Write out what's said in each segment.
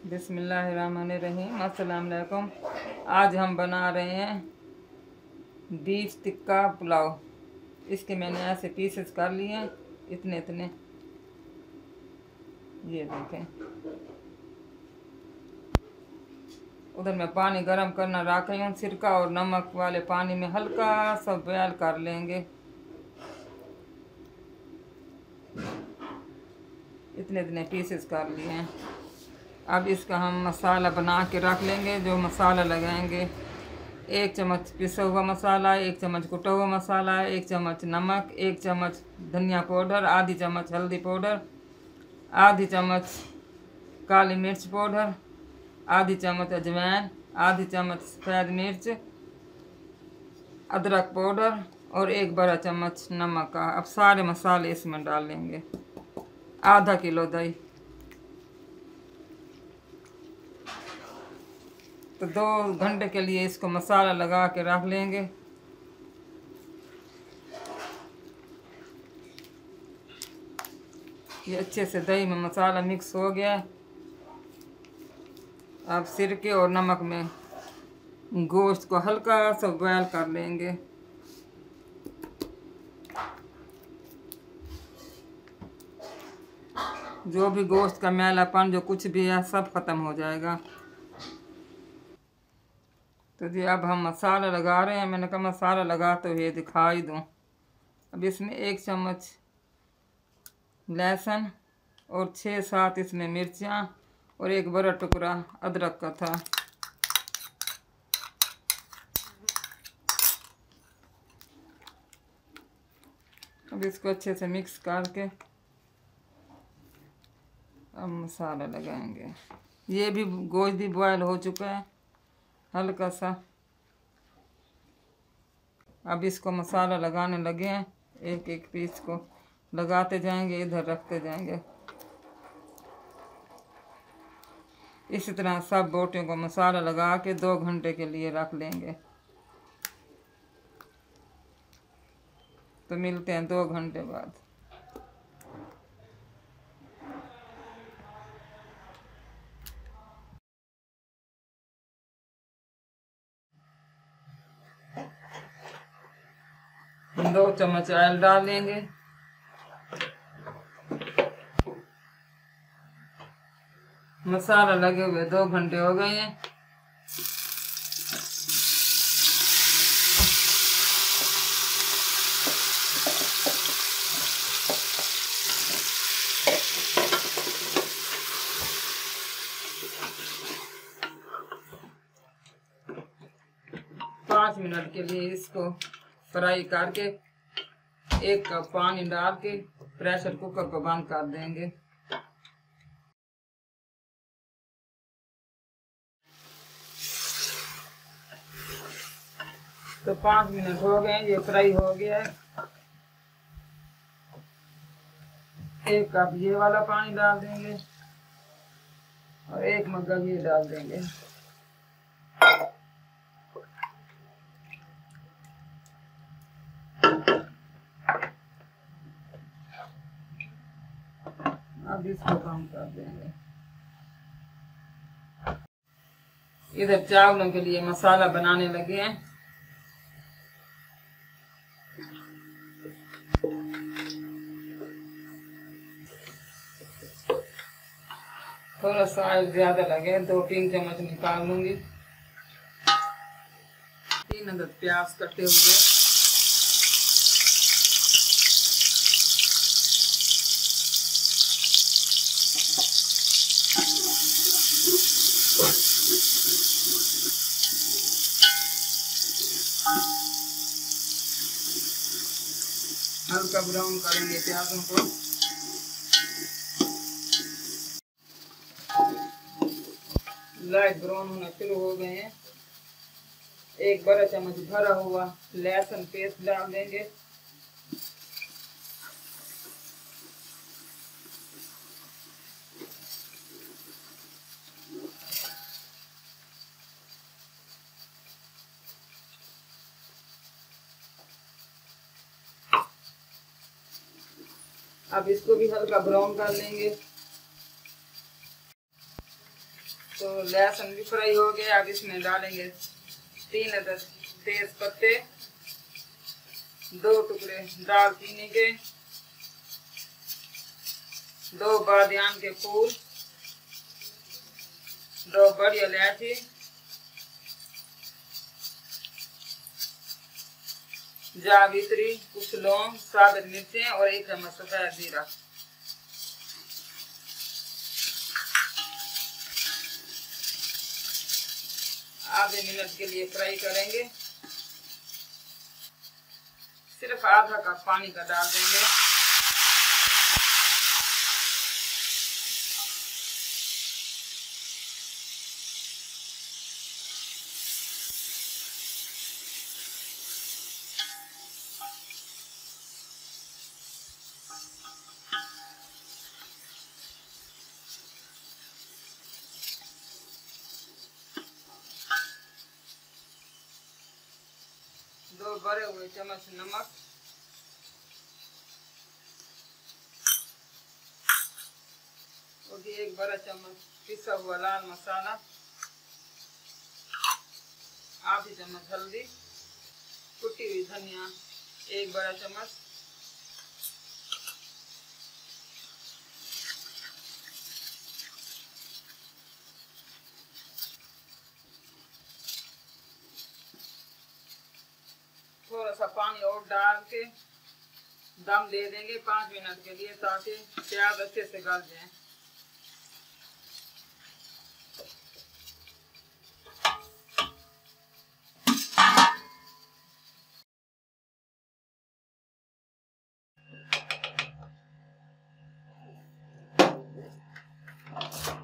बिस्मिल्लाहिर्रहमानिर्रहीम। अस्सलाम वालेकुम। आज हम बना रहे हैं बीफ टिक्का पुलाव। इसके मैंने ऐसे पीसेस कर लिए हैं, इतने इतने, ये देखें। उधर मैं पानी गर्म करना रख रही हूँ। सिरका और नमक वाले पानी में हल्का सा बॉयल कर लेंगे। इतने इतने पीसेस कर लिए हैं। अब इसका हम मसाला बना के रख लेंगे। जो मसाला लगाएंगे, 1 चम्मच पिसा हुआ मसाला, 1 चम्मच कुटा हुआ मसाला, 1 चम्मच नमक, 1 चम्मच धनिया पाउडर, आधी चम्मच हल्दी पाउडर, आधी चम्मच काली मिर्च पाउडर, आधी चम्मच अजवाइन, आधी चम्मच सफ़ेद मिर्च, अदरक पाउडर और 1 बड़ा चम्मच नमक का। अब सारे मसाले इसमें डाल लेंगे। आधा किलो दही। तो 2 घंटे के लिए इसको मसाला लगा के रख लेंगे। ये अच्छे से दही में मसाला मिक्स हो गया है। अब सिरके और नमक में गोश्त को हल्का सा बॉयल कर लेंगे। जो भी गोश्त का मैलापन जो कुछ भी है सब खत्म हो जाएगा। तो जी अब हम मसाला लगा रहे हैं। मैंने कहा मसाला लगा तो ये दिखा ही दूँ। अब इसमें 1 चम्मच लहसुन और 6-7 इसमें मिर्चियाँ और 1 बड़ा टुकड़ा अदरक का था। अब इसको अच्छे से मिक्स करके अब मसाला लगाएंगे। ये भी गोश्त भी बॉयल हो चुका है हल्का सा। अब इसको मसाला लगाने लगे हैं। एक एक पीस को लगाते जाएंगे, इधर रखते जाएंगे। इसी तरह सब बोटियों को मसाला लगा के 2 घंटे के लिए रख लेंगे। तो मिलते हैं 2 घंटे बाद। हम 2 चम्मच ऑयल डाल लेंगे। मसाला लगे हुए 2 घंटे हो गए हैं। पाँच मिनट के लिए इसको फ्राई करके 1 कप पानी डाल के प्रेशर कुकर को बंद कर देंगे। तो 5 मिनट हो गए, ये फ्राई हो गया है। 1 कप ये वाला पानी डाल देंगे और 1 मग्गा ये डाल देंगे। अब इसको कम कर देंगे। इधर चावलों के लिए मसाला बनाने लगे हैं। थोड़ा सा ऑयल ज्यादा लगे, 2-3 चम्मच निकाल लूंगी। 3 अदद प्याज कटे हुए, हल्का ब्राउन करेंगे प्याजों को। लाइट ब्राउन होना शुरू हो गए हैं। 1 बड़ा चम्मच भरा हुआ लहसुन पेस्ट डाल देंगे। अब इसको भी हल्का ब्राउन कर लेंगे। तो लहसुन भी फ्राई हो गया। अब इसमें डालेंगे 3 अदद तेज पत्ते, 2 टुकड़े दालचीनी के, 2 बादियान के फूल, 2 बड़ी इलायची, जावित्री, कुछ लौंग, साबुत मिर्चें और 1 चम्मच सफेद जीरा। आधे मिनट के लिए फ्राई करेंगे। सिर्फ आधा कप पानी का डाल देंगे। दो भरे हुए चम्मच नमक, और 1 बड़ा चम्मच पिसा हुआ लाल मसाला, आधी चम्मच हल्दी, कुटी हुई धनिया 1 बड़ा चम्मच, थोड़ा सा पानी और डाल के दम दे देंगे 5 मिनट के लिए, ताकि प्याज अच्छे से गल जाए।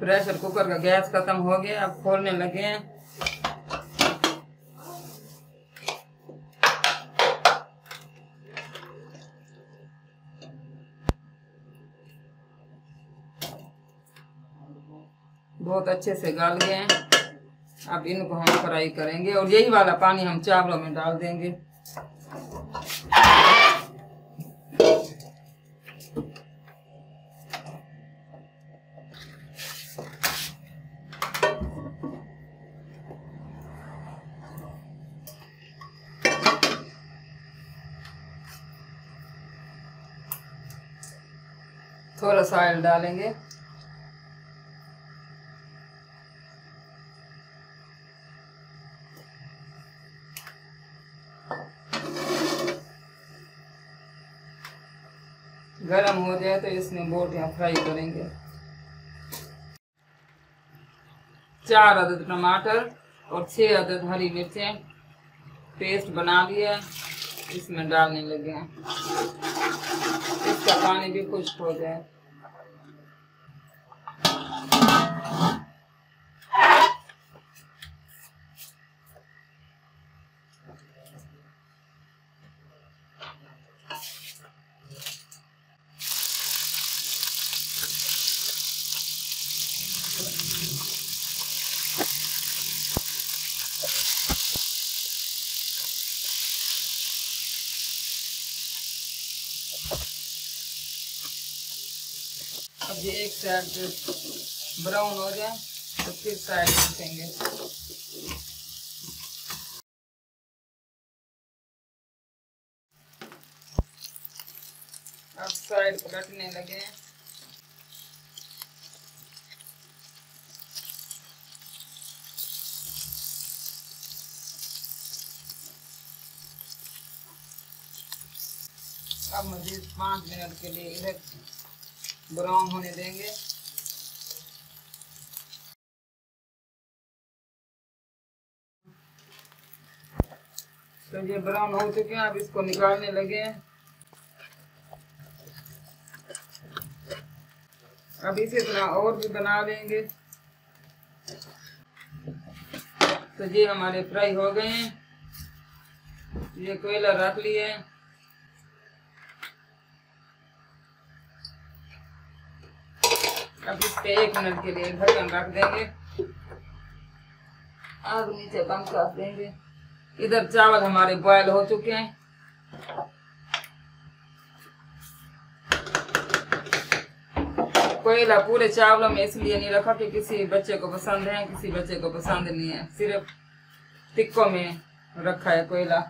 प्रेशर कुकर का गैस खत्म हो गया। अब खोलने लगे हैं। बहुत अच्छे से गल गए हैं। अब इनको हम फ्राई करेंगे और यही वाला पानी हम चावलों में डाल देंगे। थोड़ा सा ऑयल डालेंगे। गरम हो जाए तो इसमें बोटियां फ्राई करेंगे। 4 अदद टमाटर और 6 अदद हरी मिर्चें पेस्ट बना लिया, इसमें डालने लगे हैं। इसका पानी भी खुश्क हो जाए। अब ये एक साइड ब्राउन हो जाए तो फिर साइड पलटेंगे। अब साइड पलटने लगे। अब मज़ीद 5 मिनट के लिए इधर ब्राउन होने देंगे। तो ये ब्राउन हो चुके हैं। अब इसको निकालने लगे हैं। अब इसी तरह और भी बना लेंगे। तो ये हमारे फ्राई हो गए हैं। ये कोयला रख लिए। अब इस पे 1 मिनट के लिए ढक्कन रख देंगे। आग नीचे बंद कर देंगे। इधर चावल हमारे बॉयल हो चुके हैं। कोयला पूरे चावलों में इसलिए नहीं रखा कि किसी बच्चे को पसंद है, किसी बच्चे को पसंद नहीं है, सिर्फ टिक्कों में रखा है कोयला।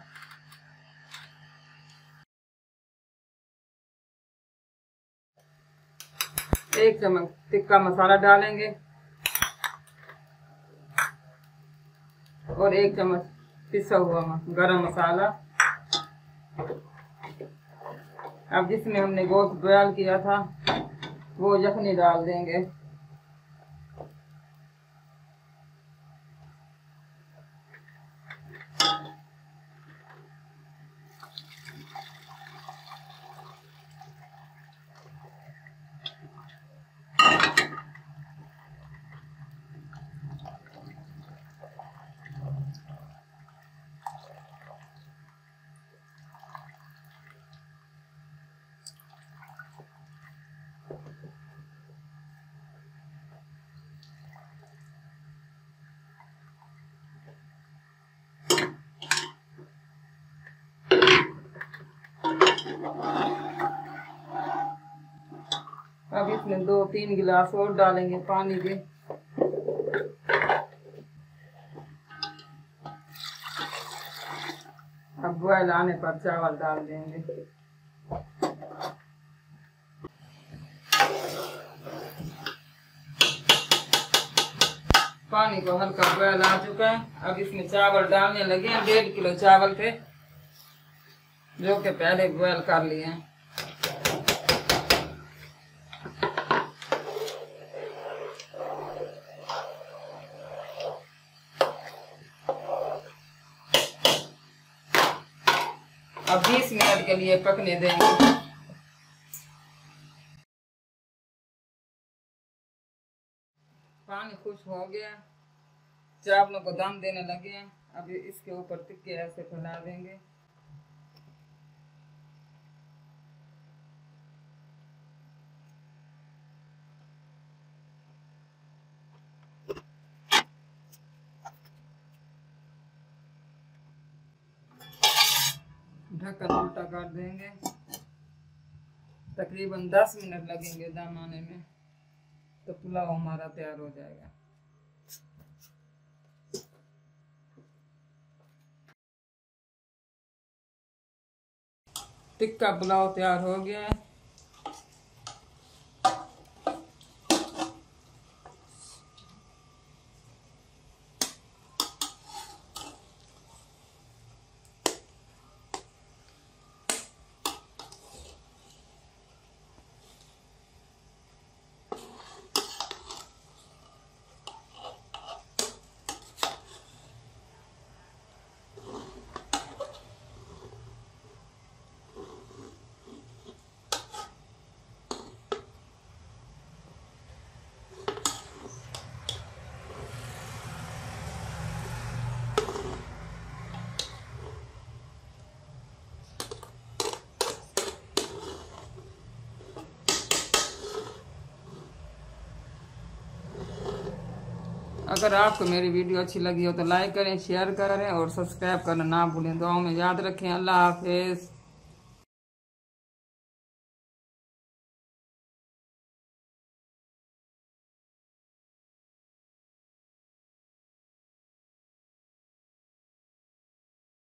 एक चम्मच टिक्का मसाला डालेंगे और 1 चम्मच पिसा हुआ गरम मसाला। अब जिसमें हमने गोश्त बॉयल किया था वो यखनी डाल देंगे। अब इसमें 2-3 गिलास और डालेंगे पानी के। अब बॉयल आने पर चावल डाल देंगे। पानी को हल्का बॉयल आ चुका है। अब इसमें चावल डालने लगे हैं। 1.5 किलो चावल थे जो कि पहले बॉयल कर लिए हैं। अब 20 मिनट के लिए पकने देंगे। पानी खुश हो गया, चावलों को दम देने लगे हैं। अब इसके ऊपर टिक्के ऐसे फैला देंगे। ढक्कन उल्टा कर देंगे। तकरीबन 10 मिनट लगेंगे दम आने में, तो पुलाव हमारा तैयार हो जाएगा। टिक्का पुलाव तैयार हो गया है। अगर आपको मेरी वीडियो अच्छी लगी हो तो लाइक करें, शेयर करें और सब्सक्राइब करना ना भूलें। दुआओं में याद रखें। अल्लाह हाफिज़।